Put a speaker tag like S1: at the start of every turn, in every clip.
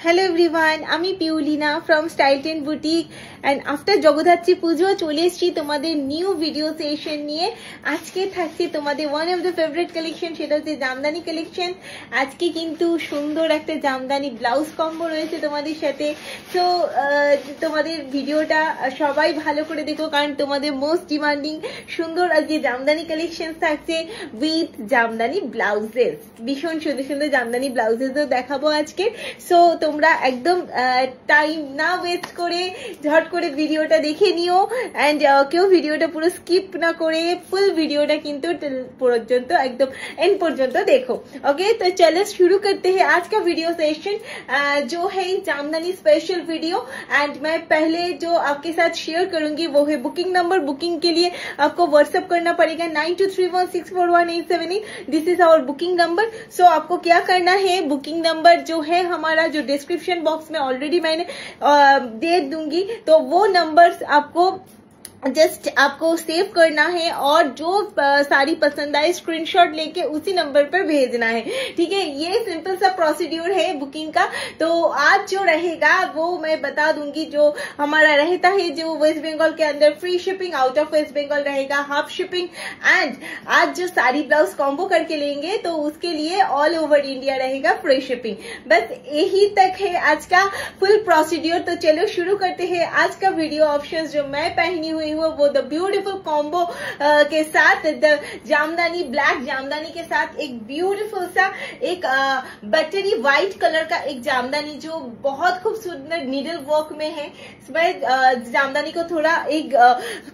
S1: Hello everyone, আমি Piulina from style ten boutique and after Jagaddhatri Pujo চলে এসেছি তোমাদের নিউ ভিডিও সেশন নিয়ে। আজকে থাকছে তোমাদের one of the favourite collection, সেটা হচ্ছে জামদানি কালেকশন। আজকে কিন্তু সুন্দর একটা জামদানি ব্লাউজ কম্বো রয়েছে তোমাদের সাথে। তো তোমাদের ভিডিওটা সবাই ভালো করে দেখো, কারণ তোমাদের মোস্ট ডিমান্ডিং সুন্দর আজকে জামদানি কালেকশন থাকছে উইথ জামদানি ব্লাউজেস। ভীষণ সুন্দর সুন্দর জামদানি ব্লাউজেসও দেখাবো আজকে। সো তোমরা একদম টাইম না ওয়েস্ট করে ঝট করে ভিডিওটা দেখে নিও এন্ড কেউ ভিডিওটা পুরো স্কিপ না করে ফুল ভিডিयोटा কিন্তু পর্যন্ত एकदम एंड পর্যন্ত देखो। ओके, तो चलो शुरू करते हैं आज का वीडियो सेशन जो है जामदानी स्पेशल वीडियो। एंड मैं पहले जो आपके साथ शेयर करूंगी वो है बुकिंग नंबर। बुकिंग के लिए आपको व्हाट्सएप करना पड़ेगा 9231641878। This is our booking number. So आपको क्या करना है, बुकिंग नंबर जो है हमारा जो डिस्क्रिप्शन बॉक्स में ऑलरेडी मैंने दे दूंगी, तो वो नंबर्स आपको जस्ट आपको सेव करना है और जो साड़ी पसंद आए स्क्रीनशॉट लेके उसी नंबर पर भेजना है। ठीक है, ये सिंपल सा प्रोसीड्यूर है बुकिंग का। तो आज जो रहेगा वो मैं बता दूंगी। जो हमारा रहता है जो वेस्ट बंगाल के अंदर free shipping, out of West Bengal रहेगा हाफ शिपिंग। एंड आज जो साड़ी ब्लाउज कॉम्बो करके लेंगे तो उसके लिए ऑल ओवर इंडिया रहेगा फ्री शिपिंग। बस यही तक है आज का फुल प्रोसीड्यूर। तो चलो शुरू करते हैं आज का वीडियो। ऑप्शंस जो मैं पहनी हुई वो द ब्यूटीफुल कॉम्बो के साथ, द जामदानी ब्लैक जामदानी के साथ एक ब्यूटीफुल सा एक बटरी व्हाइट कलर का एक जामदानी जो बहुत खूबसूरत नीडल वर्क में है। मैं जामदानी को थोड़ा एक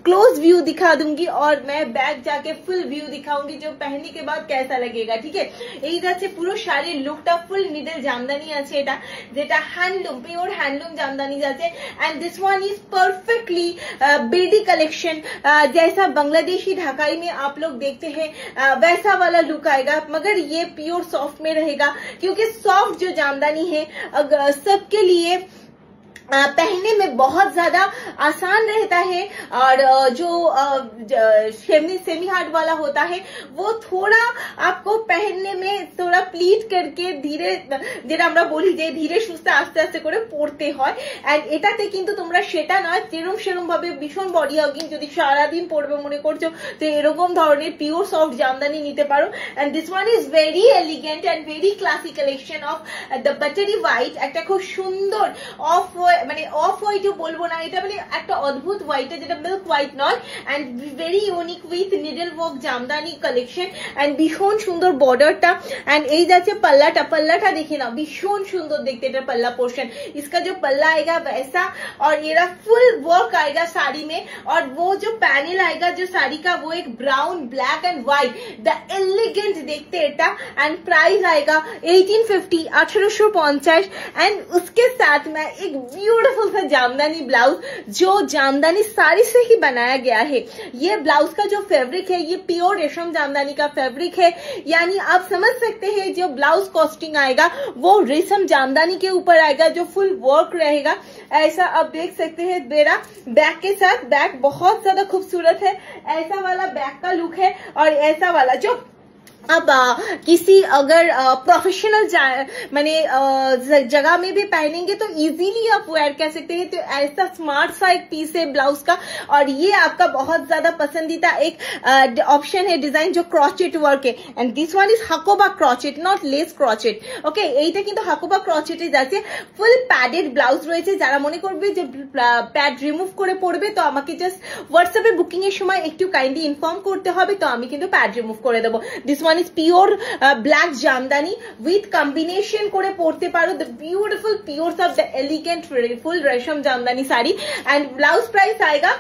S1: क्लोज व्यू दिखा दूंगी और मैं बैक जाके फुल व्यू दिखाऊंगी जो पहनने के बाद कैसा लगेगा। ठीक है, এই যাচ্ছে পুরো শাড়ির লুকটা ফুল নিডল জামদানি আছে, এটা যেটা হ্যান্ডলুম পিওর হ্যান্ডলুম জামদানি আছে। And this one is perfectly बेडी कलेक्शन। जैसा बांग्लादेशी ढाकाई में आप लोग देखते हैं वैसा वाला लुक आएगा, मगर ये प्योर सॉफ्ट में रहेगा क्योंकि सॉफ्ट जो जामदानी है सबके लिए पहनने में बहुत ज्यादा आसान रहता है। और जो सेमी हार्ड वाला होता है वो थोड़ा आपको पहनने में थोड़ा प्लीट करके धीरे যেটা আমরা বলি যে ধীরে সুস্থে আস্তে আস্তে করে পড়তে হয়। এন্ড এটাতে কিন্তু তোমরা সেটা নয়, সেরম ভাবে ভীষণ বডি হাগিং যদি সারাদিন পড়বে মনে করছো তো এরকম ধরনের পিওর সফট জামদানি নিতে পারো। And this one is very elegant and very classic collection of the buttery white. একটা খুব সুন্দর অফ মানে অফ হোয়াইটও বলবো না, এটা মানে একটা অদ্ভুত হোয়াইট যেটা মিল্ক হোয়াইট নয়। And very unique with needle work jamdani collection and ভীষণ সুন্দর বর্ডারটা। एंड এই যাচ্ছে पल्लाटा देखिए ना, भीषण सुंदर देखते हैं पल्ला पोर्शन। इसका जो पल्ला आएगा वैसा और ये फुल वर्क आएगा साड़ी में। और वो जो पैनल आएगा जो साड़ी का वो एक brown black and white the elegant देखते एटा। एंड प्राइस आएगा 1850 1850। एंड उसके साथ में एक ब्यूटीफुल सा जामदानी ब्लाउज जो जामदानी साड़ी से ही बनाया गया है। ये ब्लाउज का जो फैब्रिक है ये प्योर रेशम जामदानी का फैब्रिक है, यानी आप समझ सकते हैं जो ब्लाउज कॉस्टिंग आएगा वो रेशम जामदानी के ऊपर आएगा जो फुल वर्क रहेगा। ऐसा आप देख सकते हैं मेरा बैक के साथ, बैक बहुत ज्यादा खूबसूरत है। ऐसा वाला बैक का लुक है और ऐसा वाला जो अब किसी अगर प्रोफेशनल माने जगह में भी पहनेंगे तो इजीली आप वेयर कर सकते हैं। तो ऐसा स्मार्ट सा एक पीस है ब्लाउज का और ये आपका बहुत ज्यादा पसंदीदा एक ऑप्शन है डिजाइन जो क्रॉचेट वर्क है। And this one is Hakoba crochet not lace crochet. Okay, এইটা কিন্তু হাকোবা ক্রচেটে যাচ্ছে। ফুল প্যাডেড ব্লাউজ রয়েছে। যারা মনে করবে যে প্যাড রিমুভ করে পড়বে তো আমাকে জাস্ট হোয়াটসঅ্যাপে বুকিং এর সময় একটু কাইন্ডলি ইনফর্ম করতে হবে, তো আমি কিন্তু প্যাড রিমুভ করে দেবো। This one is pure black jamdani with combination করে পড়তে পারো the beautiful pure of the elegant full resham jamdani sari। and blouse price आएगा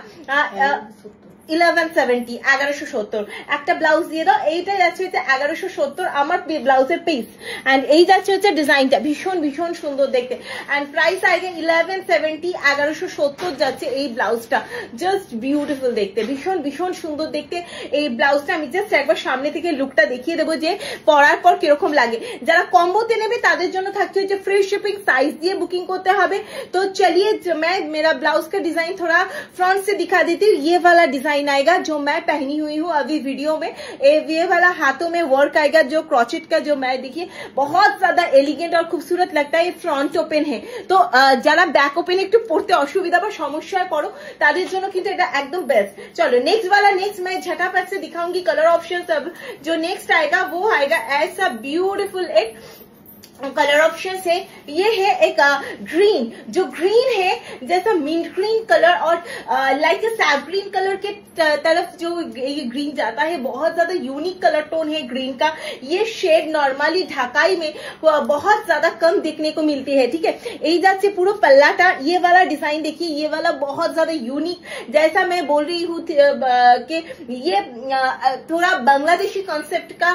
S1: 1170 1170। একটা ব্লাউজ দিয়ে দাও, এইটা যাচ্ছে হচ্ছে 1170 আমার ব্লাউজের পিস। এন্ড এই যাচ্ছে হচ্ছে ডিজাইনটা ভীষণ ভীষণ সুন্দর দেখতে। এন্ড প্রাইস আইগেন 1170 1170 যাচ্ছে এই ব্লাউজটা। জাস্ট বিউটিফুল দেখতে, ভীষণ ভীষণ সুন্দর দেখতে এই ব্লাউজটা। আমি জাস্ট একবার সামনে থেকে লুকটা দেখিয়ে দেবো যে পরার পর কিরকম লাগে। যারা কম্বোতে নেবে তাদের জন্য থাকছে হচ্ছে ফ্রি শিপিং, সাইজ দিয়ে বুকিং করতে হবে। तो चलिए मैं मेरा ब्लाउज का डिजाइन थोड़ा फ्रंट से दिखा देती हूँ। ये वाला डिजाइन डिजाइन आएगा जो मैं पहनी हुई हूँ अभी वीडियो में। ये वाला हाथों में वर्क आएगा जो क्रॉचेट का, जो मैं देखिए बहुत ज्यादा एलिगेंट और खूबसूरत लगता है। फ्रंट ओपन है, तो যারা ব্যাক ওপেন একটু পড়তে অসুবিধা বা সমস্যায় পড়ো তাদের জন্য কিন্তু এটা একদম बेस्ट। चलो नेक्स्ट वाला, नेक्स्ट मैं झटापट से दिखाऊंगी कलर ऑप्शन सब। जो नेक्स्ट आएगा वो आएगा ऐसा ब्यूटीफुल एक कलर ऑप्शन है। ये है एक ग्रीन, जो ग्रीन है जैसा मिंट ग्रीन कलर और लाइक सैफ ग्रीन कलर के तरफ जो ये ग्रीन जाता है। बहुत ज्यादा यूनिक कलर टोन है ग्रीन का। ये शेड नॉर्मली ढाकाई में बहुत ज्यादा कम देखने को मिलती है, ठीक है। यही जात से पूरा पल्लाटा, ये वाला डिजाइन देखिए, ये वाला बहुत ज्यादा यूनिक, जैसा मैं बोल रही हूँ कि ये थोड़ा बांग्लादेशी कॉन्सेप्ट का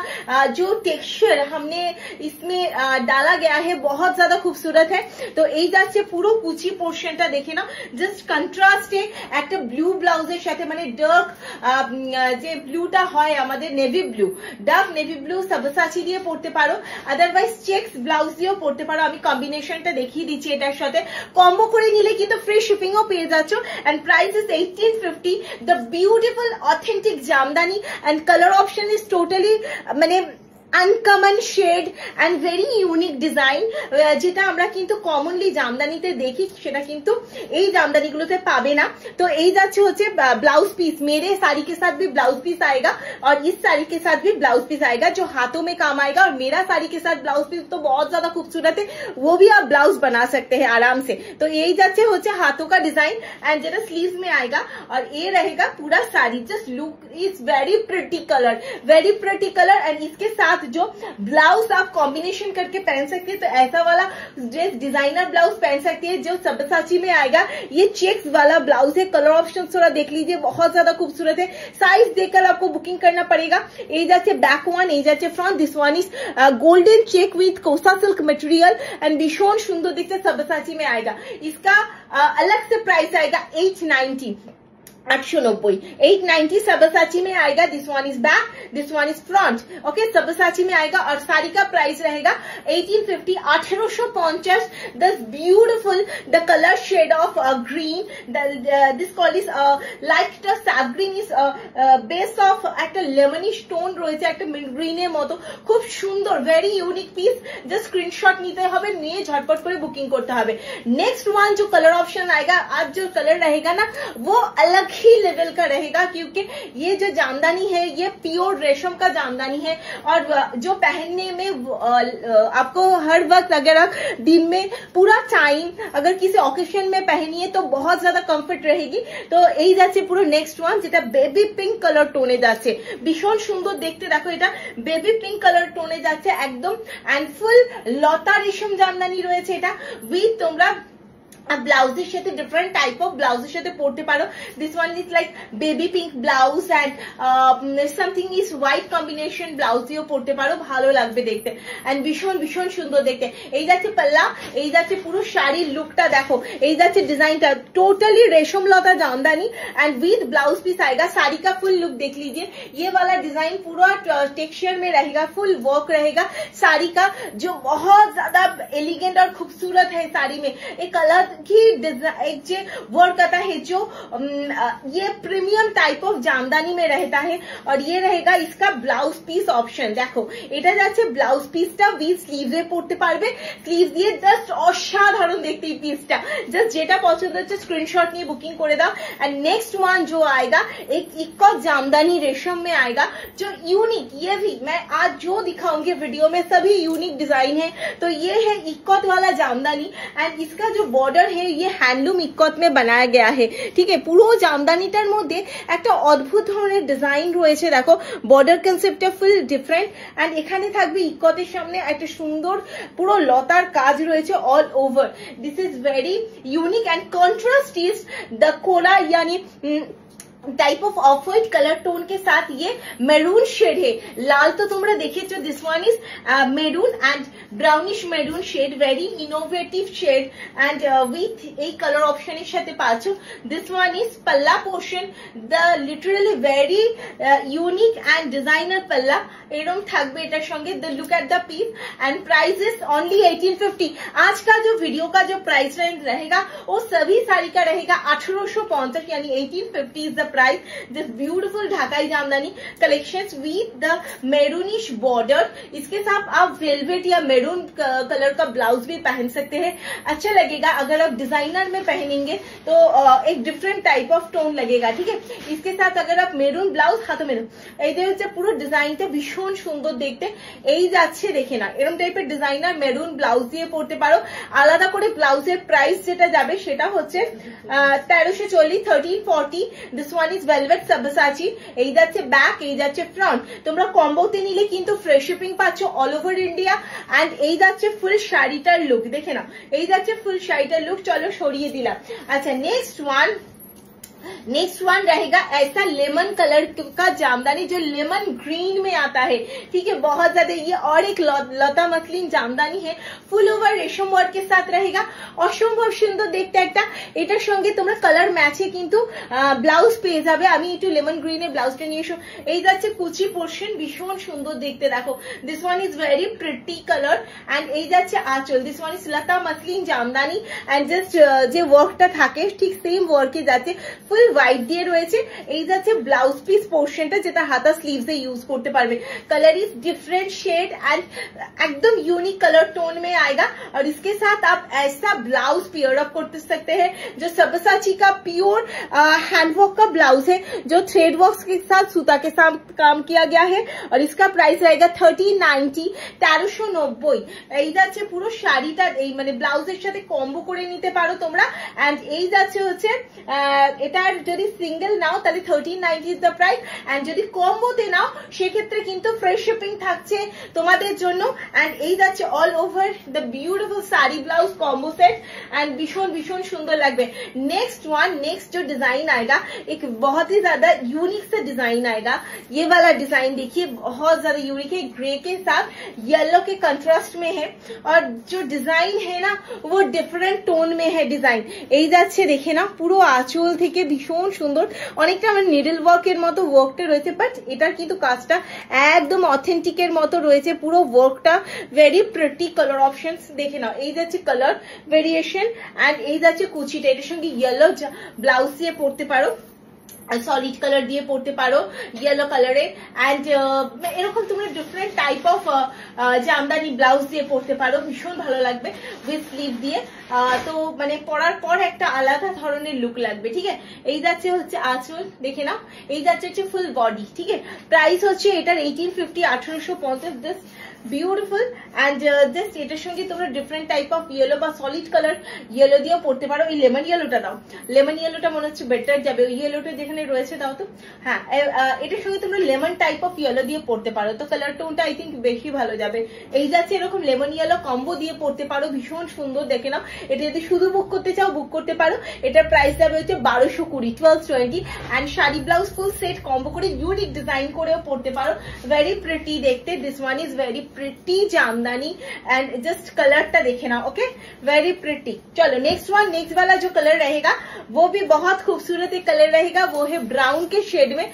S1: जो टेक्सचर हमने इसमें डाला गया है बहुत ज्यादा खूबसूरत है। तो এই যাচ্ছে পুরো কুচি পোর্শনটা দেখে না, জাস্ট কন্ট্রাস্টে একটা ব্লু ব্লাউজের সাথে, মানে ডার্ক যে ব্লুটা হয় আমাদের navy blue, dark navy blue Sabyasachi দিয়ে পড়তে পারো, আদারওয়াইজ চেক্স ব্লাউজ দিয়েও পড়তে পারো। আমি কম্বিনেশনটা দেখিয়ে দিচ্ছি, এটার সাথে কম্বো করে নিলে কিন্তু ফ্রি শিপিংও পেয়ে যাচ্ছ। And price is 1850। The beautiful authentic Jamdani and colour option is totally মানে uncommon shade and very unique design, যেটা আমরা কিন্তু কমনলি জামদানিতে দেখি সেটা কিন্তু এই জামদানিগুলোতে পাবে না। তো এই যাচ্ছে হচ্ছে ब्लाउज पीस, मेरे साड़ी के साथ भी ब्लाउज पीस आएगा और इस साड़ी के साथ भी ब्लाउज पीस आएगा जो हाथों में काम आएगा। और मेरा साड़ी के साथ ब्लाउज पीस तो बहुत ज्यादा खूबसूरत है, वो भी आप ब्लाउज बना सकते हैं आराम से। तो यही जाচ্ছে হচ্ছে हाथों का डिजाइन एंड যেটা स्लीव्स में आएगा और ये रहेगा पूरा sari. Just look is very pretty colour, very pretty colour. And इसके साथ जो ब्लाउज आप कॉम्बिनेशन करके पहन सकते हैं, तो ऐसा वाला ड्रेस डिजाइनर ब्लाउज पहन सकते हैं जो सबसाची में आएगा। ये चेक्स वाला ब्लाउज है, कलर ऑप्शन थोड़ा देख लीजिए, बहुत ज्यादा खूबसूरत है। साइज देखकर आपको बुकिंग करना पड़ेगा। ये जाচ্ছে बैक वन, ये जाচ্ছে front. This one is golden check with Kosa silk material and भीषण सुंदर दिखते सबसाची में आएगा। इसका अलग से प्राइस आएगा 890, 890, 890 सबसाची में आएगा। This one is back, this one is front, okay. Sabyasachi में आएगा और साड़ी का प्राइस रहेगा 1850, 1850। This beautiful the colour shade of green, this call is like the sage green is base of একটা লেমনিশ টোন রয়েছে, একটা মিড গ্রিনের মতো, খুব সুন্দর very unique piece. Just screenshot নিতে হবে, নিয়ে ঝটপট করে বুকিং করতে হবে। नेक्स्ट वन जो कलर ऑप्शन आएगा, आज जो कलर रहेगा ना वो अलग ही लेवल का रहेगा, क्योंकि ये जो जामदानी है ये प्योर रेशम का जामदानी है और जो पहनने में आपको हर वक्त अगर आप दिन में पूरा टाइम अगर किसी ऑकेशन में पहनिए तो बहुत ज्यादा कम्फर्ट रहेगी। तो यही যাচ্ছে পুরো नेक्स्ट वन যেটা বেবি পিঙ্ক কালার টোনে যাচ্ছে, ভীষণ সুন্দর দেখতে। দেখো এটা বেবি পিঙ্ক কালার টোনে যাচ্ছে একদম, এন্ড ফুল লতা রেশম জামদানি রয়েছে এটা উইথ তোমরা ব্লাউজের সাথে ডিফারেন্ট টাইপ অফ ব্লাউজের সাথে পড়তে পারো। This one is like baby pink blouse and something is white combination blouse দিয়েও পড়তে পারো, ভালো লাগবে দেখতে এন্ড ভীষণ ভীষণ সুন্দর দেখতে। এই যাচ্ছে পাল্লা, এই যাচ্ছে পুরো শাড়ির লুকটা দেখো, এই যাচ্ছে ডিजाइनটা totally Resham Lata Jamdani and with blouse piece आएगा। साड़ी का फुल लुक देख लीजिए, ये वाला डिजाइन पूरा टेक्सचर में रहेगा, फुल वर्क रहेगा साड़ी का, जो बहुत ज्यादा एलिगेंट और खूबसूरत है साड़ी में। एक कलर की एक जो वर्क आता है जो ये प्रीमियम टाइप ऑफ जामदानी में रहता है। और ये रहेगा इसका ब्लाउज पीस ऑप्शन। देखो এটা যাচ্ছে ব্লাউজ পিসটা উইথ স্লিভসে পড়তে পারবে, স্লিভ দিয়ে জাস্ট অসাধারণ দেখতে এই পিসটা। জাস্ট যেটা পছন্দ হচ্ছে स्क्रीनशॉट নিয়ে বুকিং করে দাও। एंड नेक्स्ट वन जो आएगा एक इक्कत जामदानी रेशम में आएगा, जो यूनिक, ये भी मैं आज जो दिखाऊंगी वीडियो में सभी यूनिक डिजाइन है। तो ये है इक्कत वाला जामदानी एंड इसका जो बॉर्डर है ये हैंडलूम इक्कत में बनाया गया है, ठीक है। পুরো জামদানিটার মধ্যে একটা অদ্ভুত ধরনের ডিজাইন রয়েছে, দেখো বর্ডার কনসেপ্টটা ফুল ডিফারেন্ট এন্ড এখানে থাকবে ইক্কতের সামনে একটা সুন্দর পুরো লতার কাজ রয়েছে all over. This is very unique and contrast is the कोला यानी type of off white colour tone के साथ ये मैरून शेड है। लाल तो तुमरा देखिए, this one is maroon and brownish maroon shade, very innovative shade and with a colour option এর সাথে পাচ্ছো। This one is palla portion, the literally very unique and designer palla एरम থাকবে এটার সঙ্গে। The look at the piece and price is only 1850। आज का जो वीडियो का जो प्राइस रेंज रहेगा वो सभी साड़ी का रहेगा 1850 यानी 1850 is the price. This beautiful Dhakai jamdani collections with the maroonish border. इसके साथ आप वेलवेट या मेरून कलर का ब्लाउज भी पहन सकते हैं, अच्छा लगेगा। अगर आप डिजाइनर में पहनेंगे तो एक डिफरेंट टाइप ऑफ टोन लगेगा, ठीक है। इसके साथ अगर आप मेरून ব্লাউজ হাতে মেরুন, এইটা হচ্ছে পুরো ডিজাইনটা ভীষণ সুন্দর দেখতে। এই যাচ্ছে দেখে না, এরকম টাইপের ডিজাইনার মেরুন ব্লাউজ দিয়ে পড়তে পারো। আলাদা করে ব্লাউজের প্রাইস যেটা যাবে সেটা হচ্ছে 1340, 1340। This one is velvet Sabyasachi. এই যাচ্ছে ব্যাক, এই যাচ্ছে ফ্রন্ট। তোমরা কম্বোতে নিলে কিন্তু ফ্রি শিপিং পাচ্ছ অল ওভার ইন্ডিয়া। এন্ড এই যাচ্ছে ফুল শাড়িটার লুক, দেখে না, এই যাচ্ছে ফুল শাড়িটার লুক। চলো সরিয়ে দিলাম। আচ্ছা नेक्स्ट वन रहेगा ऐसा लेमन कलर का जामदानी जो लेमन ग्रीन में आता है, ठीक है, बहुत ज्यादा। ये और एक लता मसलिन जामदानी है, फुल ओवर रेशम वर्क के साथ रहेगा। অসম্ভব সুন্দর দেখতে একটা। এটার সঙ্গে তোমরা কালার ম্যাচে কিন্তু ব্লাউজ পেয়ে যাবে। আমি একটু লেমন গ্রিনের ব্লাউজটা নিয়ে এসো। এই যাচ্ছে কুচি পোর্শন, ভীষণ সুন্দর দেখতে, দেখো। This one is very pretty colour. And এই যাচ্ছে আঁচল। দিস ওয়ান ইজ লতা মসলিন জামদানি। এন্ড জাস্ট যে ওয়ার্কটা থাকে ঠিক সেম ওয়ার্কে যাচ্ছে, ফুল হোয়াইট দিয়ে রয়েছে। এই যাচ্ছে ব্লাউজ পিস পোর্শনটা, যেটা হাতা স্লিভস এ ইউজ করতে পারবে। Colour is different shade and एकदम यूनिक कलर टोन में आएगा। और इसके साथ आप ऐसा ब्लाउज पेयर अप कर सकते हैं जो सबसाची का प्योर हैंडवर्क का ब्लाउज है, जो थ्रेड वर्क के साथ सूता के साथ काम किया गया है। और इसका प्राइस रहेगा 1390, 1390। এই যাচ্ছে পুরো শাড়িটা, এই মানে ব্লাউজের সাথে কম্বো করে নিতে পারো তোমরা। এন্ড এই যাচ্ছে হচ্ছে এটার যদি সিঙ্গেল নাও তাহলে 1390 ইজ দ্য প্রাইস। এন্ড যদি কম্বোতে নাও সেক্ষেত্রে কিন্তু ফ্রি শিপিং থাকছে তোমাদের জন্য। এন্ড এই যাচ্ছে all over the beautiful sari blouse combo set. And भीषण भीषण सुंदर लगবে। नेक्स्ट जो डिजाइन आएगा एक बहुत ही ज्यादा यूनिक सा डिजाइन आएगा। ये वाला डिजाइन देखिए, बहुत ज्यादा यूनिक है, ग्रे के साथ येलो के कंट्रास्ट में है। और जो डिजाइन है ना वो डिफरेंट टोन में है डिजाइन। এই যাচ্ছে দেখে না, পুরো আঁচল থেকে ভীষণ সুন্দর, অনেকটা আমার নিডল ওয়ার্কের মতো ওয়ার্কটা রয়েছে, বাট এটার কিন্তু কাজটা একদম অথেন্টিকের মতো রয়েছে। পুরো ওয়ার্কটা ভেরি প্রিটি কালার অপশনস দেখে নাও। এই যাচ্ছে কালার ভেরিয়েশন। এন্ড এই যাচ্ছে কুচিটা, এটার সঙ্গে ইয়েলো ব্লাউজ দিয়ে পড়তে পারো, সলিড কালার দিয়ে পড়তে পারো ইয়েলো কালারে। এন্ড এরকম তোমরা different type of Jamdani blouse দিয়ে পড়তে পারো, ভীষণ ভালো লাগবে উইথ স্লিভ দিয়ে। তো মানে পরার পর একটা আলাদা ধরনের লুক লাগবে, ঠিক আছে। এই যাচ্ছে হচ্ছে আঁচল, দেখে নাও। এই যাচ্ছে হচ্ছে ফুল বডি, ঠিক আছে। প্রাইস হচ্ছে এটার 1850, 1850। This beautiful. এন্ড জাস্ট এটার সঙ্গে তোমরা ডিফারেন্ট টাইপ অফ ইয়েলো বা সলিড কালার ইয়েলো দিয়েও পড়তে পারো। এই লেমন ইয়েলোটা দাও, লেমন ইয়েলোটা মনে হচ্ছে বেটার যাবে। ওই ইয়েলোটা যেখানে রয়েছে দাও তো। হ্যাঁ, এটার সঙ্গে তোমরা লেমন টাইপ অফ ইয়েলো দিয়ে পড়তে পারো, তো কালার টোনটা আই থিঙ্ক বেশি ভালো যাবে। এই যাচ্ছে এরকম লেমন ইয়েলো কম্বো দিয়ে পড়তে পারো, ভীষণ সুন্দর দেখে নাও। এটা যদি শুধু বুক করতে চাও বুক করতে পারো। এটার প্রাইস যাবে হচ্ছে 1220, 1220। And sari blouse full set combo করে ইউনিক ডিজাইন করেও পড়তে পারো, ভেরি প্রিটি দেখতে। This one is very pretty jamdani. And just colour देखे ना, ओके, वेरी प्रिटी। चलो नेक्स्ट वाला जो कलर रहेगा वो भी बहुत खूबसूरत एक कलर रहेगा, वो है ब्राउन के शेड में।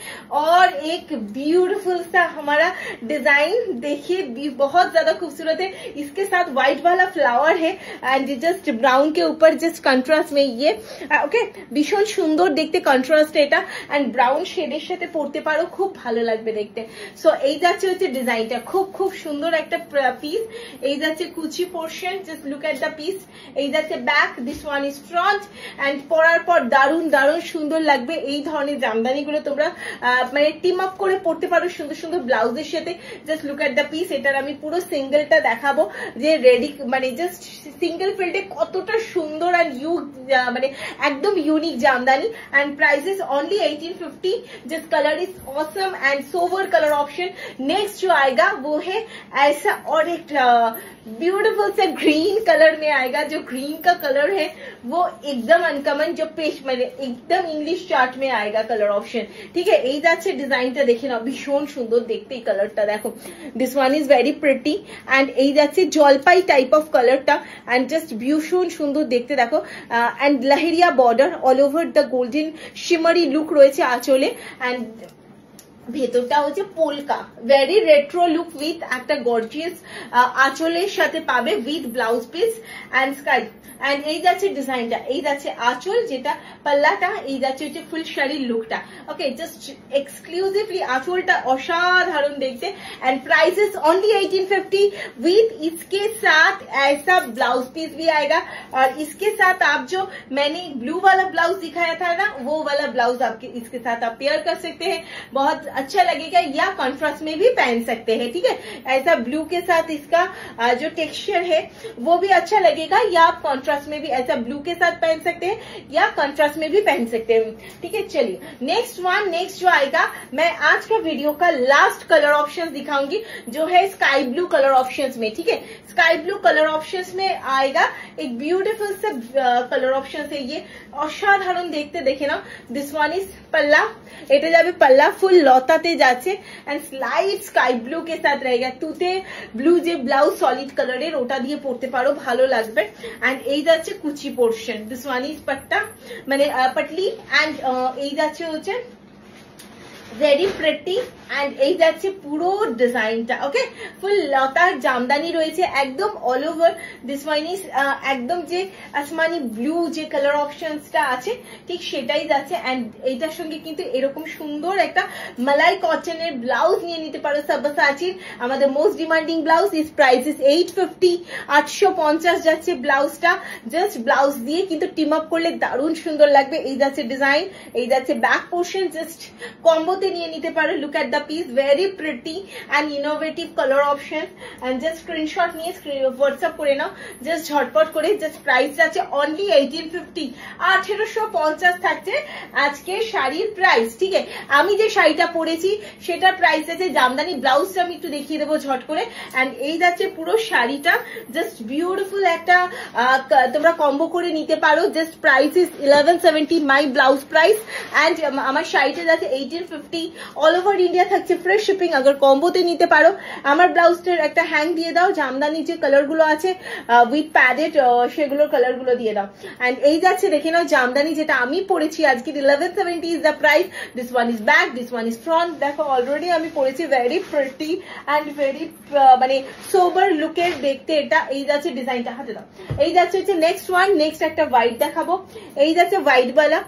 S1: और एक ब्यूटीफुल सा हमारा डिजाइन देखिए, बहुत ज्यादा खूबसूरत है। इसके साथ व्हाइट वाला फ्लावर है एंड जस्ट ब्राउन के ऊपर जस्ट कंट्रास्ट में ये, ओके, भीषण सुंदर देखते कंट्रास्ट এটা। एंड ब्राउन शेडের সাথে পড়তে পারো, খুব ভালো লাগবে দেখতে। সো এই যাচ্ছে হচ্ছে ডিজাইনটা, খুব খুব সুন্দর একটা পিস। এই যাচ্ছে কুচি portion, just look at the piece. এই যাচ্ছে back, this one is front. And পরার পর দারুণ দারুণ সুন্দর লাগবে। এই ধরনের জামদানি গুলো তোমরা মানে টিম আপ করে পড়তে পারো সুন্দর সুন্দর ব্লাউজের সাথে। Just look at the piece. এটার আমি পুরো সিঙ্গেলটা দেখাবো যে রেডি, মানে জাস্ট সিঙ্গেল ফিল্ডে কতটা সুন্দর আর মানে একদম unique jamdani. And price is only 1850। This colour is awesome and sober colour option. Next जो आएगा वो है ऐसा और एक ब्यूटीफुल से ग्रीन कलर में आएगा। जो ग्रीन का कलर है वो एकदम अनकमन, जो पेश मैंने एकदम इंग्लिश चार्ट में आएगा कलर ऑप्शन, ठीक है। এই যাচ্ছে ডিজাইনটা দেখে নাও, ভীষণ সুন্দর দেখতে এই কালারটা দেখো। This one is very pretty. And এই যাচ্ছে জলপাই টাইপ অফ কালারটা এন্ড জাস্ট ভীষণ সুন্দর দেখতে দেখো। And Laheriya border all over the golden shimmery look রয়েছে আঁচলে। এন্ড ভেতরটা হচ্ছে polka, very retro look with একটা গর্জিয়াস আঁচলের সাথে পাবে with blouse piece and sky. And এই যাচ্ছে ডিজাইনটা, এই যাচ্ছে আঁচল, যেটা পাল্লাটা, এই যাচ্ছে হচ্ছে ফুল শাড়ির লুকটা। ওকে, জাস্ট এক্সক্লুসিভলি আঁচলটা অসাধারণ দেখতে। एंड प्राइसेस ओनली 1850 विथ इसके साथ ऐसा ब्लाउज पीस भी आएगा। और इसके साथ आप जो मैंने ब्लू वाला ब्लाउज दिखाया था ना, वो वाला ब्लाउज आपके इसके साथ आप पेयर कर सकते हैं, बहुत अच्छा लगेगा, या कॉन्ट्रास्ट में भी पहन सकते हैं। ठीक है, ऐसा ब्लू के साथ इसका जो टेक्सचर है वो भी अच्छा लगेगा, या आप कॉन्ट्रास्ट में भी ऐसा ब्लू के साथ पहन सकते हैं, या कॉन्ट्रास्ट में भी पहन सकते हैं। ठीक है, चलिए नेक्स्ट जो आएगा, मैं आज का वीडियो का लास्ट कलर ऑप्शन दिखाऊंगी जो है स्काई ब्लू कलर ऑप्शंस में। ठीक है, स्काई ब्लू कलर ऑप्शंस में आएगा एक ब्यूटीफुल से कलर ऑप्शन है, ये असाधारण देखते, देखे ना। दिस वन इज पल्ला, এটা যাবে পাল্লা ফুল লতাতে যাচ্ছে এন্ড স্লাইড স্কাই ব্লু কে সাথ रहेगा। তুতে ব্লু যে ব্লাউজ সলিড কালারের, ওটা দিয়ে পরতে পারো, ভালো লাগবে। এন্ড এই যাচ্ছে কুচি পোর্শন, দিস ওয়ান ইজ পাট্টা মানে পটলি। এন্ড এই যাচ্ছে হচ্ছে ভেরি প্রেটি। এন্ড এই যাচ্ছে পুরো ডিজাইনটা। ওকে, ফুল লতার জামদানি রয়েছে একদম all over. This one is একদম যে আসমানি ব্লু যে কালার অপশনসটা আছে ঠিক সেটাই যাচ্ছে। এন্ড এইটার সঙ্গে কিন্তু এরকম সুন্দর একটা মালাই কটনের ব্লাউজ নিয়ে নিতে পারো সাব্বাসাচির, আমাদের most demanding blouse. Is price is 850, 850 যাচ্ছে ব্লাউজটা। জাস্ট ব্লাউজ দিয়ে কিন্তু টিম আপ করলে দারুণ সুন্দর লাগবে। এই যাচ্ছে ডিজাইন, এই যাচ্ছে ব্যাক পোর্শন, জাস্ট কম্বোতে নিয়ে নিতে পারো। Look at the piece, very pretty and innovative color options, and just screenshot নিয়ে WhatsApp করে নাও জাস্ট ঝটপট করে। জাস্ট প্রাইস আছে অনলি 1850, 1850 থাকছে আজকে শাড়ির প্রাইস। ঠিক আছে, আমি যে শাড়িটা পরেছি সেটার প্রাইস আছে, জামদানি ব্লাউজটা আমি একটু দেখিয়ে দেবো ঝট করে। এন্ড এই যাচ্ছে পুরো শাড়িটা, জাস্ট বিউটিফুল একটা তোমরা কম্বো করে নিতে পারো। Just price is 1170 my blouse price. And আমার শাড়িটা যাচ্ছে 1850, অল ওভার ইন্ডিয়া থাকছে ফ্রেশ শিপিং। अगर কম্বোতে নিতে পারো, আমার ব্লাউজটার একটা হ্যাং দিয়ে দাও, জামদানি যে কালার গুলো আছে উইথ প্যাডেড সেগুলোর কালার গুলো দিয়ে দাও। এন্ড এই যাচ্ছে দেখে নাও জামদানি যেটা আমি পরেছি আজকে, 1170 is the price. This one is back, this one is front. দেখো অলরেডি আমি পরেছি, ভেরি প্রিটি এন্ড ভেরি মানে সোবার লুকের দেখতে এটা। এই যাচ্ছে ডিজাইনটা, হাতে দাও। এই যাচ্ছে হচ্ছে নেক্সট ওয়ান, নেক্সট একটা হোয়াইট দেখাবো। এই যাচ্ছে হোয়াইট वाला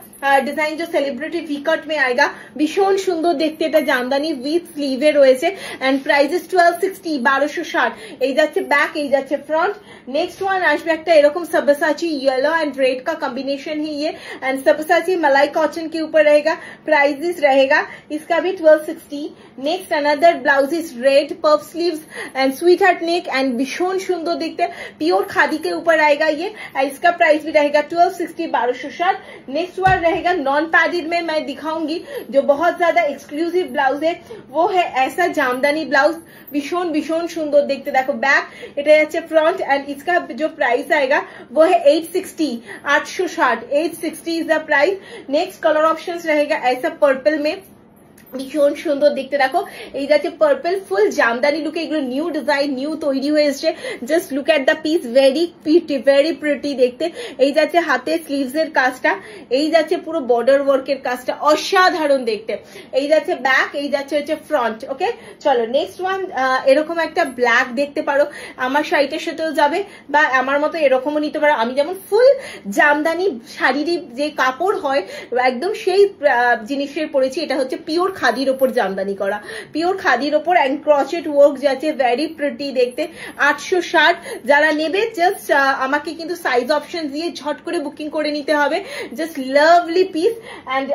S1: ডিজাইন, जो সেলিব্রিটি ভিকট মে আয়েগা, ভীষণ সুন্দর দেখতে। এটা জামদানি উইথ স্লিভে রয়েছে। And price is 1260, 1260। এই যাচ্ছে ব্যাক, এই যাচ্ছে ফ্রন্ট। नेक्स्ट वन আসবে একটা এরকম सबसाची येलो एंड रेड का कॉम्बिनेशन ही ये। एंड सबसाची मलाई कॉटन के ऊपर रहेगा, प्राइस रहेगा इसका भी 1260। Next another blouse is red puff sleeves and sweet heart neck and भीषण सुंदर देखते, प्योर खादी के ऊपर आएगा ये। इसका प्राइस भी रहेगा 1260, 1260। नेक्स्ट वन रहेगा नॉन पैडेड में, मैं दिखाऊंगी जो बहुत ज्यादा एक्सक्लूसिव ब्लाउज है, वो है ऐसा जामदानी ब्लाउज, भीषण भीषण सुंदर देखते। देखो बैक, এটা যাচ্ছে फ्रंट। एंड इसका जो प्राइस आएगा वो है 860, 860, 860 is the price. Next colour options रहेगा ऐसा पर्पल में, ভীষণ সুন্দর দেখতে। দেখো এই যাচ্ছে পার্পল, ফুল জামদানি লুকে, এগুলো নিউ ডিজাইন, নিউ তৈরি হয়ে এসছে। Just look at the piece, very pretty, very pretty দেখতে। এই যাচ্ছে হাতে স্লিভস এর কাজটা, এই যাচ্ছে পুরো বর্ডার ওয়ার্কের কাজটা, অসাধারণ দেখতে। এই যাচ্ছে ব্যাক, এই যাচ্ছে হচ্ছে ফ্রন্ট। ওকে, চলো নেক্সট ওয়ান। এরকম একটা ব্ল্যাক দেখতে পারো, আমার শাড়িটার সাথেও যাবে, বা আমার মতো এরকমও নিতে পারো। আমি যেমন ফুল জামদানি শাড়ির যে কাপড় হয় একদম সেই জিনিসের পরেছি। এটা হচ্ছে পিওর খাদির ওপর জামদানি করা, পিওর খাদির ওপর এন্ড ক্রচেট ওয়ার্ক যাচ্ছে, ভেরি প্রিটি দেখতে। 860 যারা নেবে জাস্ট আমাকে কিন্তু সাইজ অপশন দিয়ে ঝট করে বুকিং করে নিতে হবে। Just lovely piece. এন্ড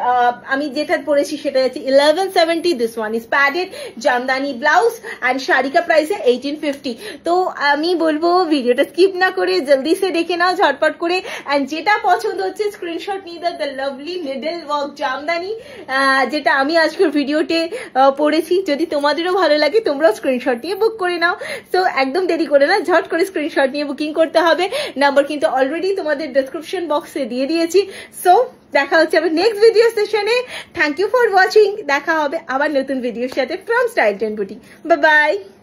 S1: আমি যেটা পরেছি সেটা হচ্ছে 1170। This one is padded jamdani blouse and sari কা প্রাইস है 1850। তো আমি বলবো ভিডিওটা স্কিপ না করে জলদি সে দেখে নাও ঝটপট করে। এন্ড যেটা পছন্দ হচ্ছে স্ক্রিনশট নিয়ে দাও। The lovely needle work Jamdani যেটা আমি আজকের ভিডিওতে পড়েছি, যদি তোমাদেরও ভালো লাগে তোমরাও স্ক্রিনশট নিয়ে বুক করে নাও। সো একদম দেরি করে না, ঝট করে স্ক্রিনশট নিয়ে বুকিং করতে হবে। নাম্বার কিন্তু অলরেডি তোমাদের ডেসক্রিপশন বক্সে দিয়ে দিয়েছি। সো দেখা হচ্ছে আবার নেক্সট ভিডিও সেশনে। Thank you for watching. দেখা হবে আবার নতুন ভিডিওর সাথে from style ten boutique. Bye by.